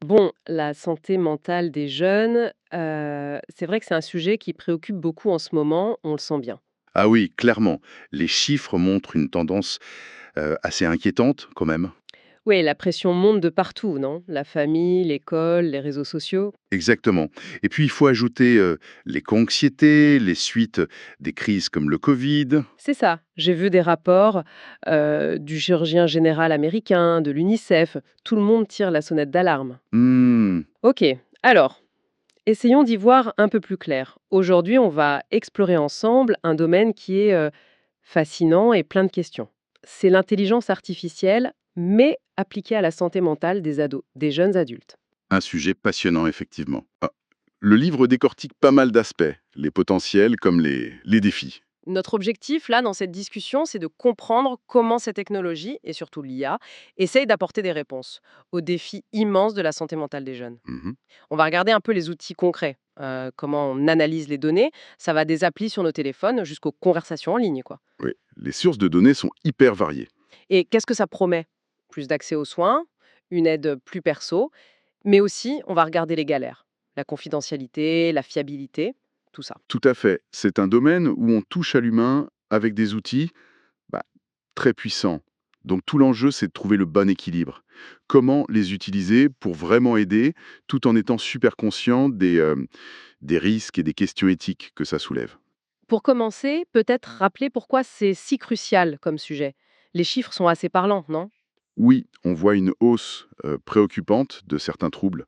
Bon, la santé mentale des jeunes, c'est vrai que c'est un sujet qui préoccupe beaucoup en ce moment, on le sent bien. Ah oui, clairement. Les chiffres montrent une tendance assez inquiétante quand même. Oui, la pression monte de partout, non? La famille, l'école, les réseaux sociaux. Exactement. Et puis il faut ajouter l'éco-anxiété, les suites des crises comme le Covid. C'est ça. J'ai vu des rapports du chirurgien général américain, de l'UNICEF. Tout le monde tire la sonnette d'alarme. Hmm, Ok, alors, essayons d'y voir un peu plus clair. Aujourd'hui, on va explorer ensemble un domaine qui est fascinant et plein de questions. C'est l'intelligence artificielle, mais appliquée à la santé mentale des ados, des jeunes adultes. un sujet passionnant effectivement. Ah, le livre décortique pas mal d'aspects, les potentiels comme les défis. Notre objectif, là, dans cette discussion, c'est de comprendre comment ces technologies, et surtout l'IA, essayent d'apporter des réponses aux défis immenses de la santé mentale des jeunes. Mhm. On va regarder un peu les outils concrets, comment on analyse les données. Ça va des applis sur nos téléphones jusqu'aux conversations en ligne, quoi. Oui, les sources de données sont hyper variées. Et qu'est-ce que ça promet? Plus d'accès aux soins, une aide plus perso, mais aussi, on va regarder les galères, la confidentialité, la fiabilité, tout ça. Tout à fait. C'est un domaine où on touche à l'humain avec des outils bah, très puissants. Donc tout l'enjeu, c'est de trouver le bon équilibre. Comment les utiliser pour vraiment aider, tout en étant super conscient des risques et des questions éthiques que ça soulève. Pour commencer, peut-être rappeler pourquoi c'est si crucial comme sujet. Les chiffres sont assez parlants, non? Oui, on voit une hausse préoccupante de certains troubles.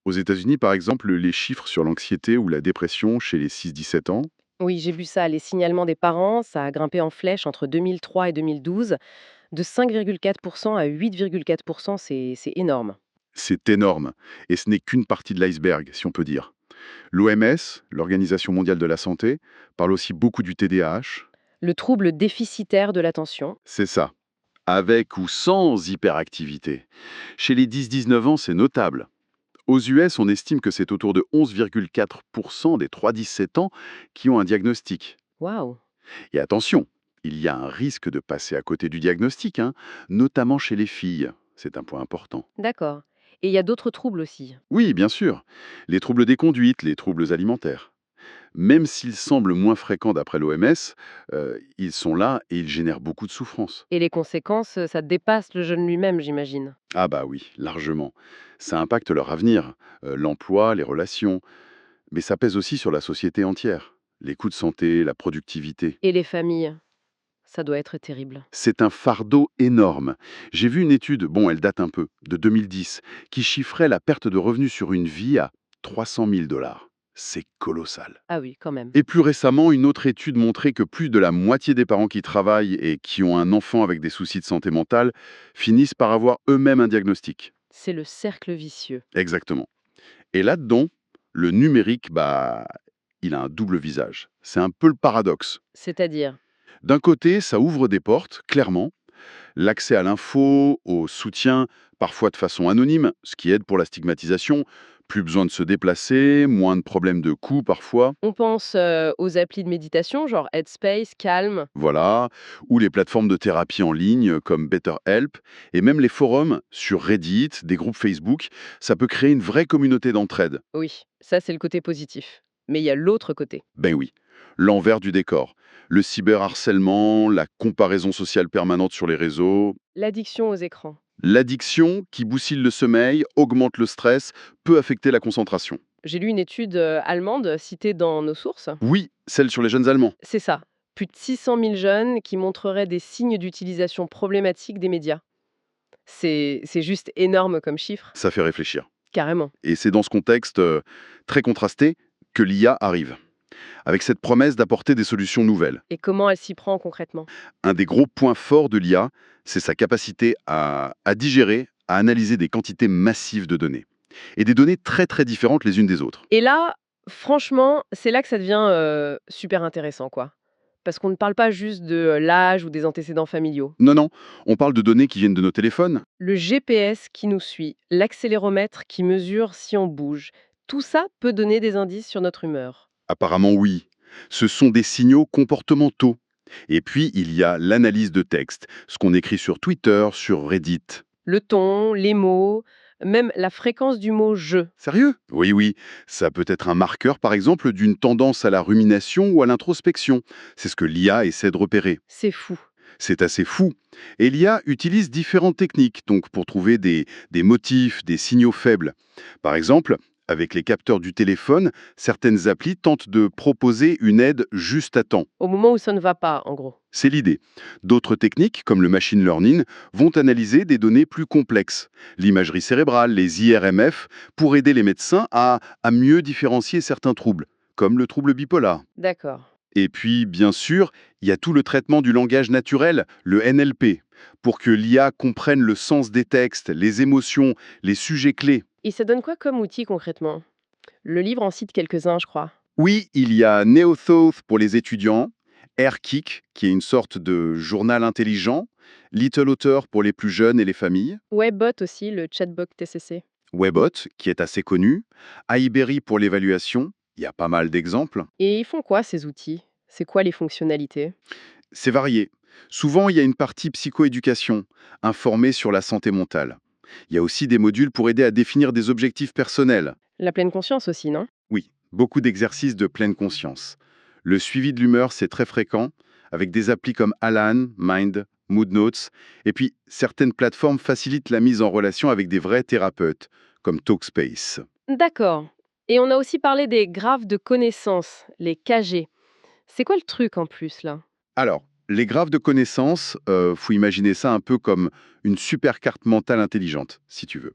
Aux États-Unis, par exemple, les chiffres sur l'anxiété ou la dépression chez les 6-17 ans, Oui, j'ai vu ça, les signalements des parents, ça a grimpé en flèche entre 2003 et 2012, de 5,4% à 8,4%, c'est énorme. c'est énorme. Et ce n'est qu'une partie de l'iceberg, si on peut dire. L'OMS, l'Organisation mondiale de la santé, parle aussi beaucoup du TDAH. Le trouble déficitaire de l'attention. C'est ça. Avec ou sans hyperactivité. Chez les 10-19 ans, c'est notable. Aux US, on estime que c'est autour de 11,4% des 3-17 ans qui ont un diagnostic. Waouh! Et attention, il y a un risque de passer à côté du diagnostic, hein, notamment chez les filles. C'est un point important. D'accord. Et il y a d'autres troubles aussi. Oui, bien sûr. Les troubles des conduites, les troubles alimentaires. Même s'ils semblent moins fréquents d'après l'OMS, ils sont là et ils génèrent beaucoup de souffrance. Et les conséquences, ça dépasse le jeune lui-même, j'imagine. Ah bah oui, largement. Ça impacte leur avenir, l'emploi, les relations, mais ça pèse aussi sur la société entière. Les coûts de santé, la productivité. Et les familles, ça doit être terrible. C'est un fardeau énorme. J'ai vu une étude, bon, elle date un peu, de 2010, qui chiffrait la perte de revenus sur une vie à 300 000 dollars. C'est colossal. Ah oui, quand même. Et plus récemment, une autre étude montrait que plus de la moitié des parents qui travaillent et qui ont un enfant avec des soucis de santé mentale finissent par avoir eux-mêmes un diagnostic. C'est le cercle vicieux. Exactement. Et là-dedans, le numérique, bah, il a un double visage. C'est un peu le paradoxe. C'est-à-dire? D'un côté, ça ouvre des portes, clairement, l'accès à l'info, au soutien, parfois de façon anonyme, ce qui aide pour la stigmatisation. Plus besoin de se déplacer, moins de problèmes de coûts parfois. On pense, aux applis de méditation, genre Headspace, Calm. Voilà, ou les plateformes de thérapie en ligne comme BetterHelp, et même les forums sur Reddit, des groupes Facebook, ça peut créer une vraie communauté d'entraide. Oui, ça, c'est le côté positif. Mais il y a l'autre côté. Ben oui, l'envers du décor. Le cyberharcèlement, la comparaison sociale permanente sur les réseaux, L'addiction aux écrans. l'addiction qui bousille le sommeil, augmente le stress, peut affecter la concentration. J'ai lu une étude, allemande citée dans nos sources. Oui, celle sur les jeunes Allemands. C'est ça, plus de 600 000 jeunes qui montreraient des signes d'utilisation problématique des médias. C'est juste énorme comme chiffre, Ça fait réfléchir. carrément. Et c'est dans ce contexte très contrasté que l'IA arrive, avec cette promesse d'apporter des solutions nouvelles. Et comment elle s'y prend concrètement? Un des gros points forts de l'IA, c'est sa capacité à digérer, à analyser des quantités massives de données. Et des données très très différentes les unes des autres. Et là, franchement, c'est là que ça devient, super intéressant, quoi. Parce qu'on ne parle pas juste de, l'âge ou des antécédents familiaux. Non, non, on parle de données qui viennent de nos téléphones. Le GPS qui nous suit, l'accéléromètre qui mesure si on bouge, tout ça peut donner des indices sur notre humeur. Apparemment oui. Ce sont des signaux comportementaux. Et puis, il y a l'analyse de texte, ce qu'on écrit sur Twitter, sur Reddit. Le ton, les mots, Même la fréquence du mot je. Sérieux? Oui, oui. Ça peut être un marqueur, par exemple, d'une tendance à la rumination ou à l'introspection. C'est ce que l'IA essaie de repérer. C'est fou. C'est assez fou. Et l'IA utilise différentes techniques donc pour trouver des motifs, des signaux faibles. Par exemple, avec les capteurs du téléphone, certaines applis tentent de proposer une aide juste à temps. Au moment où ça ne va pas, en gros. C'est l'idée. D'autres techniques, comme le machine learning, vont analyser des données plus complexes. L'imagerie cérébrale, les IRMF, pour aider les médecins à mieux différencier certains troubles, comme le trouble bipolar. D'accord. Et puis, bien sûr, il y a tout le traitement du langage naturel, le NLP, pour que l'IA comprenne le sens des textes, les émotions, les sujets clés. Et ça donne quoi comme outil concrètement? Le livre en cite quelques-uns, je crois. Oui, il y a NeoThought pour les étudiants, Airkick, qui est une sorte de journal intelligent, Little Author pour les plus jeunes et les familles, Webbot aussi, le chatbot TCC. Webot, qui est assez connu, iBerry pour l'évaluation, il y a pas mal d'exemples. Et ils font quoi ces outils? C'est quoi les fonctionnalités? C'est varié. Souvent, il y a une partie psychoéducation, informée sur la santé mentale. Il y a aussi des modules pour aider à définir des objectifs personnels. La pleine conscience aussi, non? Oui, beaucoup d'exercices de pleine conscience. Le suivi de l'humeur, c'est très fréquent, avec des applis comme Alan, Mind, Mood Notes, et puis certaines plateformes facilitent la mise en relation avec des vrais thérapeutes, comme Talkspace. D'accord. Et on a aussi parlé des graphes de connaissances, les KG. C'est quoi le truc en plus là? Alors, les graphes de connaissances, faut imaginer ça un peu comme une super carte mentale intelligente, si tu veux.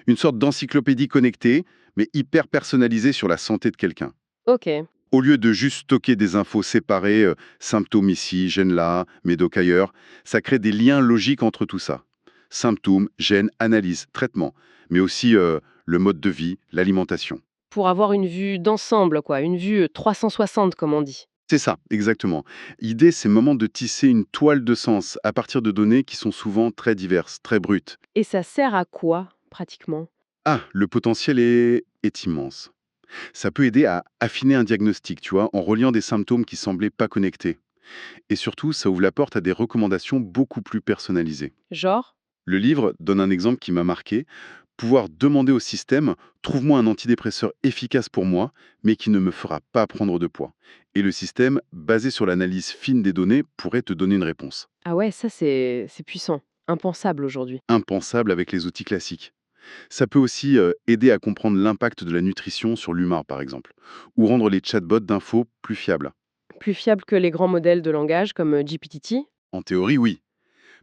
Une sorte d'encyclopédie connectée, mais hyper personnalisée sur la santé de quelqu'un. Ok. Au lieu de juste stocker des infos séparées, symptômes ici, gènes là, médoc ailleurs, ça crée des liens logiques entre tout ça. Symptômes, gènes, analyse, traitement, mais aussi le mode de vie, l'alimentation. Pour avoir une vue d'ensemble, quoi, une vue 360 comme on dit. C'est ça, exactement. L'idée, c'est moment de tisser une toile de sens à partir de données qui sont souvent très diverses, très brutes. Et ça sert à quoi, pratiquement? Ah, le potentiel est immense. Ça peut aider à affiner un diagnostic, tu vois, en reliant des symptômes qui semblaient pas connectés. Et surtout, ça ouvre la porte à des recommandations beaucoup plus personnalisées. Genre? Le livre donne un exemple qui m'a marqué. Pouvoir demander au système, trouve-moi un antidépresseur efficace pour moi, mais qui ne me fera pas prendre de poids. Et le système, basé sur l'analyse fine des données, pourrait te donner une réponse. Ah ouais, ça c'est puissant. Impensable aujourd'hui. Impensable avec les outils classiques. Ça peut aussi aider à comprendre l'impact de la nutrition sur l'humain, par exemple, ou rendre les chatbots d'infos plus fiables. Plus fiable que les grands modèles de langage comme GPT? En théorie, oui,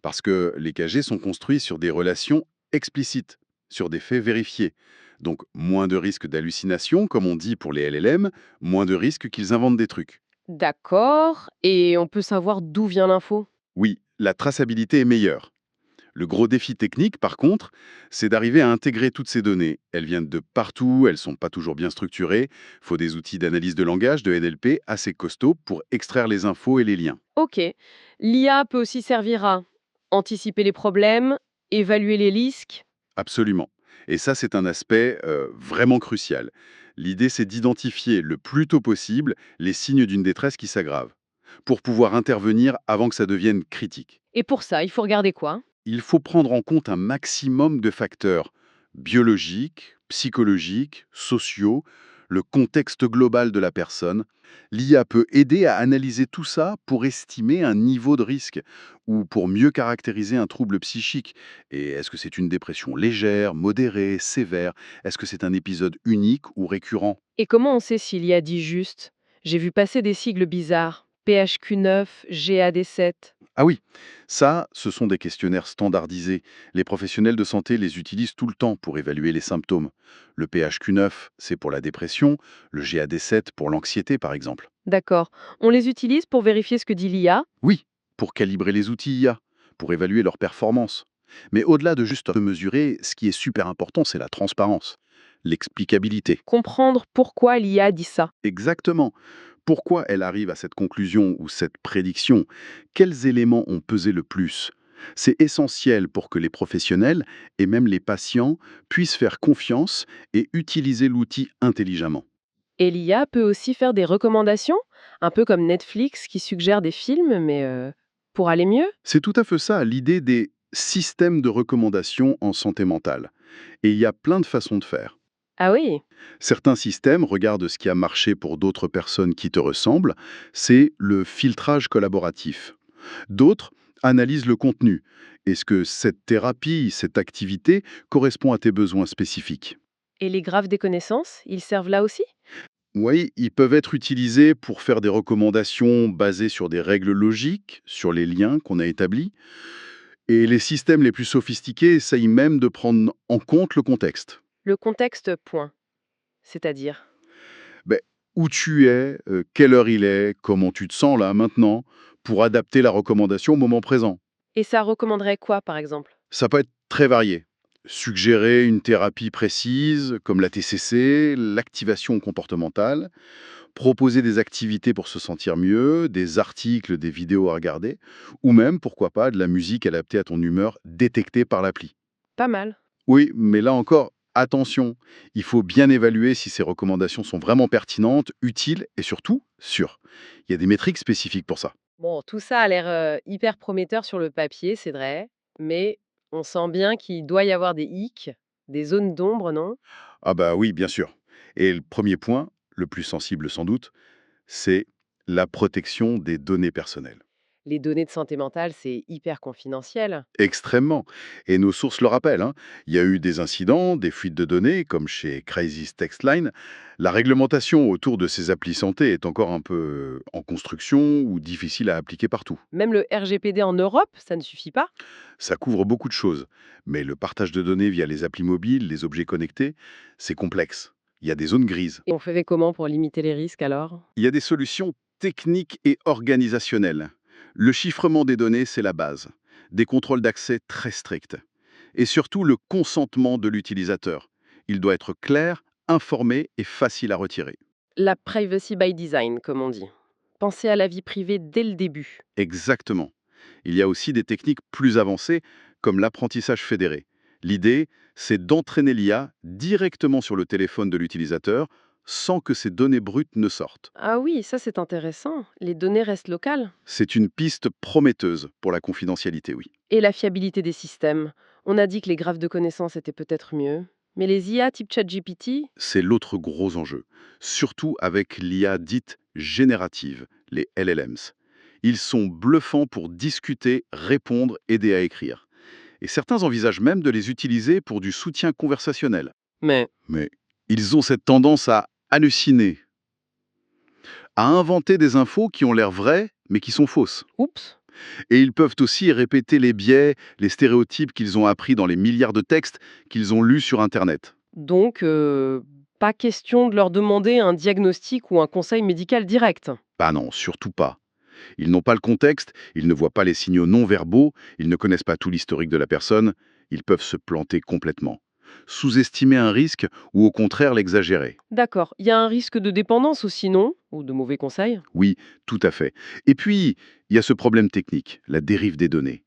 parce que les KG sont construits sur des relations explicites, sur des faits vérifiés. Donc, moins de risques d'hallucination, comme on dit pour les LLM, moins de risques qu'ils inventent des trucs. D'accord. Et on peut savoir d'où vient l'info? Oui, la traçabilité est meilleure. Le gros défi technique, par contre, c'est d'arriver à intégrer toutes ces données. Elles viennent de partout, elles sont pas toujours bien structurées. Il faut des outils d'analyse de langage, de NLP, assez costauds pour extraire les infos et les liens. Ok. L'IA peut aussi servir à anticiper les problèmes, évaluer les risques. Absolument. Et ça, c'est un aspect vraiment crucial. L'idée, c'est d'identifier le plus tôt possible les signes d'une détresse qui s'aggrave, pour pouvoir intervenir avant que ça devienne critique. Et pour ça, il faut regarder quoi? Il faut prendre en compte un maximum de facteurs biologiques, psychologiques, sociaux, le contexte global de la personne. L'IA peut aider à analyser tout ça pour estimer un niveau de risque ou pour mieux caractériser un trouble psychique. Et est-ce que c'est une dépression légère, modérée, sévère? Est-ce que c'est un épisode unique ou récurrent? Et comment on sait si l'IA dit juste? J'ai vu passer des sigles bizarres. PHQ9, GAD7. Ah oui, ça, ce sont des questionnaires standardisés. Les professionnels de santé les utilisent tout le temps pour évaluer les symptômes. Le PHQ9, c'est pour la dépression, le GAD7 pour l'anxiété par exemple. D'accord. On les utilise pour vérifier ce que dit l'IA. Oui, pour calibrer les outils IA, pour évaluer leur performance. Mais au-delà de juste mesurer, ce qui est super important, c'est la transparence, l'explicabilité. Comprendre pourquoi l'IA dit ça. Exactement. Pourquoi elle arrive à cette conclusion ou cette prédiction? Quels éléments ont pesé le plus? C'est essentiel pour que les professionnels et même les patients puissent faire confiance et utiliser l'outil intelligemment. Et l'IA peut aussi faire des recommandations, un peu comme Netflix qui suggère des films, mais pour aller mieux. C'est tout à fait ça, l'idée des systèmes de recommandation en santé mentale. Et il y a plein de façons de faire. Ah oui, Certains systèmes regardent ce qui a marché pour d'autres personnes qui te ressemblent, c'est le filtrage collaboratif. D'autres analysent le contenu. Est-ce que cette thérapie, cette activité correspond à tes besoins spécifiques? et les graphes des connaissances, ils servent là aussi? Oui, ils peuvent être utilisés pour faire des recommandations basées sur des règles logiques, sur les liens qu'on a établis, et les systèmes les plus sophistiqués essayent même de prendre en compte le contexte. Le contexte, point. C'est-à-dire? Ben, où tu es, quelle heure il est, comment tu te sens là, maintenant, pour adapter la recommandation au moment présent. Et ça recommanderait quoi, par exemple? Ça peut être très varié. Suggérer une thérapie précise, comme la TCC, l'activation comportementale, proposer des activités pour se sentir mieux, des articles, des vidéos à regarder, ou même, pourquoi pas, de la musique adaptée à ton humeur détectée par l'appli. Pas mal. Oui, mais là encore, attention, il faut bien évaluer si ces recommandations sont vraiment pertinentes, utiles et surtout sûres. Il y a des métriques spécifiques pour ça. Bon, tout ça a l'air hyper prometteur sur le papier, c'est vrai, mais on sent bien qu'il doit y avoir des hicks, des zones d'ombre, non? Ah bah oui, bien sûr. Et le premier point, le plus sensible sans doute, c'est la protection des données personnelles. Les données de santé mentale, c'est hyper confidentiel. Extrêmement. Et nos sources le rappellent, hein. Il y a eu des incidents, des fuites de données, comme chez Crisis Textline. La réglementation autour de ces applis santé est encore un peu en construction ou difficile à appliquer partout. Même le RGPD en Europe, ça ne suffit pas. Ça couvre beaucoup de choses, mais le partage de données via les applis mobiles, les objets connectés, c'est complexe. Il y a des zones grises. Et on fait comment pour limiter les risques alors? Il y a des solutions techniques et organisationnelles. Le chiffrement des données, c'est la base. Des contrôles d'accès très stricts. Et surtout le consentement de l'utilisateur. Il doit être clair, informé et facile à retirer. La privacy by design, comme on dit. Penser à la vie privée dès le début. Exactement. Il y a aussi des techniques plus avancées, comme l'apprentissage fédéré. L'idée, c'est d'entraîner l'IA directement sur le téléphone de l'utilisateur sans que ces données brutes ne sortent. Ah oui, ça c'est intéressant. Les données restent locales. C'est une piste prometteuse pour la confidentialité, oui. Et la fiabilité des systèmes. On a dit que les graphes de connaissances étaient peut-être mieux. Mais les IA type ChatGPT, C'est l'autre gros enjeu, surtout avec l'IA dite générative, les LLMs. Ils sont bluffants pour discuter, répondre, aider à écrire. Et certains envisagent même de les utiliser pour du soutien conversationnel. mais Mais ils ont cette tendance à halluciner, à inventer des infos qui ont l'air vraies, mais qui sont fausses. oups. Et ils peuvent aussi répéter les biais, les stéréotypes qu'ils ont appris dans les milliards de textes qu'ils ont lus sur Internet. Donc, pas question de leur demander un diagnostic ou un conseil médical direct. Bah non, surtout pas. Ils n'ont pas le contexte, ils ne voient pas les signaux non verbaux, ils ne connaissent pas tout l'historique de la personne, ils peuvent se planter complètement. Sous-estimer un risque ou au contraire l'exagérer. D'accord. Il y a un risque de dépendance aussi, non? Ou de mauvais conseils? Oui, tout à fait. Et puis, il y a ce problème technique, la dérive des données.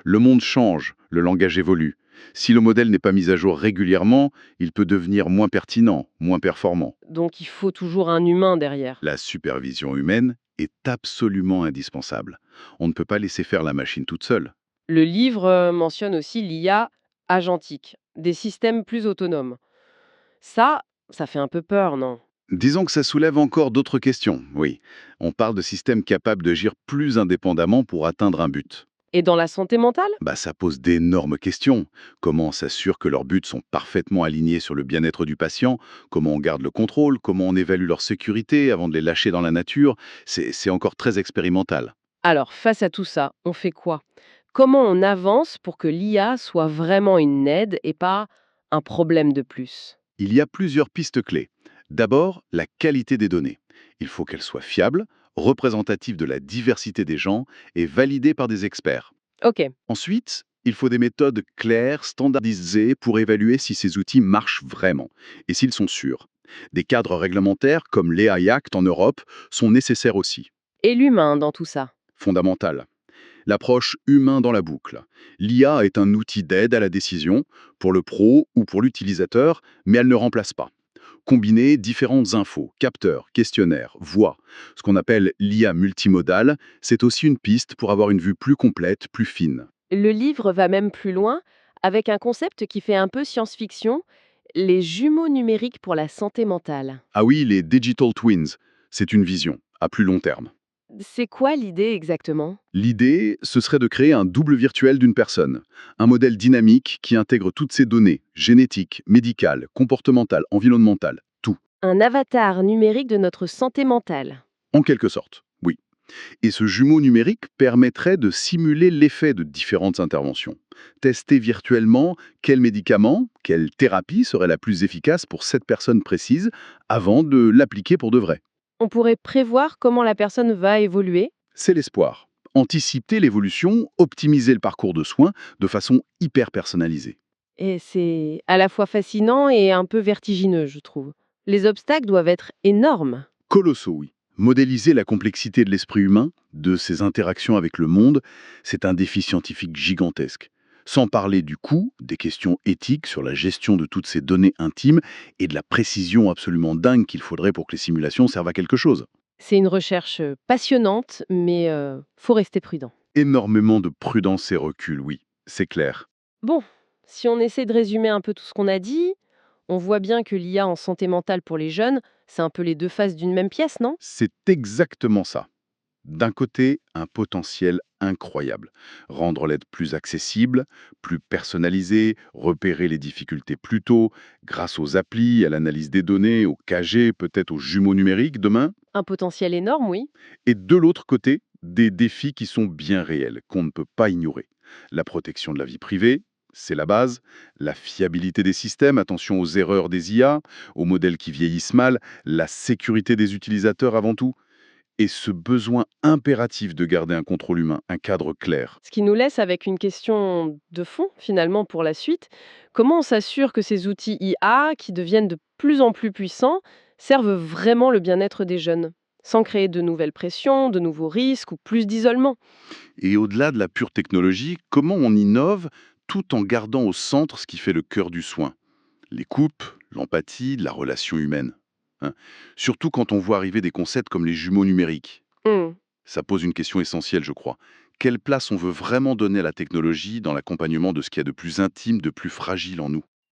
Le monde change, le langage évolue. Si le modèle n'est pas mis à jour régulièrement, il peut devenir moins pertinent, moins performant. Donc il faut toujours un humain derrière. La supervision humaine est absolument indispensable. On ne peut pas laisser faire la machine toute seule. Le livre mentionne aussi l'IA agentique, des systèmes plus autonomes. Ça fait un peu peur, non? Disons que ça soulève encore d'autres questions, oui. On parle de systèmes capables d'agir plus indépendamment pour atteindre un but. Et dans la santé mentale? Bah, ça pose d'énormes questions. Comment on s'assure que leurs buts sont parfaitement alignés sur le bien-être du patient? Comment on garde le contrôle? Comment on évalue leur sécurité avant de les lâcher dans la nature? C'est encore très expérimental. Alors, face à tout ça, on fait quoi? Comment on avance pour que l'IA soit vraiment une aide et pas un problème de plus? Il y a plusieurs pistes clés. D'abord, la qualité des données. Il faut qu'elles soient fiables, représentatives de la diversité des gens et validées par des experts. Ok. Ensuite, il faut des méthodes claires, standardisées pour évaluer si ces outils marchent vraiment et s'ils sont sûrs. Des cadres réglementaires comme l'AI Act en Europe sont nécessaires aussi. Et l'humain dans tout ça? Fondamental. L'approche humain dans la boucle. L'IA est un outil d'aide à la décision, pour le pro ou pour l'utilisateur, mais elle ne remplace pas. Combiner différentes infos, capteurs, questionnaires, voix, ce qu'on appelle l'IA multimodale, c'est aussi une piste pour avoir une vue plus complète, plus fine. Le livre va même plus loin avec un concept qui fait un peu science-fiction, les jumeaux numériques pour la santé mentale. Ah oui, les digital twins, c'est une vision, à plus long terme. C'est quoi l'idée exactement? L'idée, ce serait de créer un double virtuel d'une personne. Un modèle dynamique qui intègre toutes ces données, génétiques, médicales, comportementales, environnementales, tout. Un avatar numérique de notre santé mentale. En quelque sorte, oui. Et ce jumeau numérique permettrait de simuler l'effet de différentes interventions. Tester virtuellement quel médicament, quelle thérapie serait la plus efficace pour cette personne précise avant de l'appliquer pour de vrai. On pourrait prévoir comment la personne va évoluer. C'est l'espoir. Anticiper l'évolution, optimiser le parcours de soins de façon hyper personnalisée. Et c'est à la fois fascinant et un peu vertigineux, je trouve. Les obstacles doivent être énormes. Colossaux, oui. Modéliser la complexité de l'esprit humain, de ses interactions avec le monde, c'est un défi scientifique gigantesque. Sans parler du coût, des questions éthiques sur la gestion de toutes ces données intimes et de la précision absolument dingue qu'il faudrait pour que les simulations servent à quelque chose. C'est une recherche passionnante, mais faut rester prudent. Énormément de prudence et recul, oui, c'est clair. Bon, si on essaie de résumer un peu tout ce qu'on a dit, on voit bien que l'IA en santé mentale pour les jeunes, c'est un peu les deux faces d'une même pièce, non? C'est exactement ça. D'un côté, un potentiel incroyable. Rendre l'aide plus accessible, plus personnalisée, repérer les difficultés plus tôt, grâce aux applis, à l'analyse des données, au KG, peut-être aux jumeaux numériques demain. Un potentiel énorme, oui. Et de l'autre côté, des défis qui sont bien réels, qu'on ne peut pas ignorer. La protection de la vie privée, c'est la base. La fiabilité des systèmes, attention aux erreurs des IA, aux modèles qui vieillissent mal. La sécurité des utilisateurs avant tout. Et ce besoin impératif de garder un contrôle humain, un cadre clair. Ce qui nous laisse avec une question de fond, finalement, pour la suite. Comment on s'assure que ces outils IA, qui deviennent de plus en plus puissants, servent vraiment le bien-être des jeunes, sans créer de nouvelles pressions, de nouveaux risques ou plus d'isolement? Et au-delà de la pure technologie, comment on innove tout en gardant au centre ce qui fait le cœur du soin? L'écoute, l'empathie, la relation humaine. Hein. Surtout quand on voit arriver des concepts comme les jumeaux numériques. Hmm. Ça pose une question essentielle, je crois. Quelle place on veut vraiment donner à la technologie dans l'accompagnement de ce qu'il y a de plus intime, de plus fragile en nous?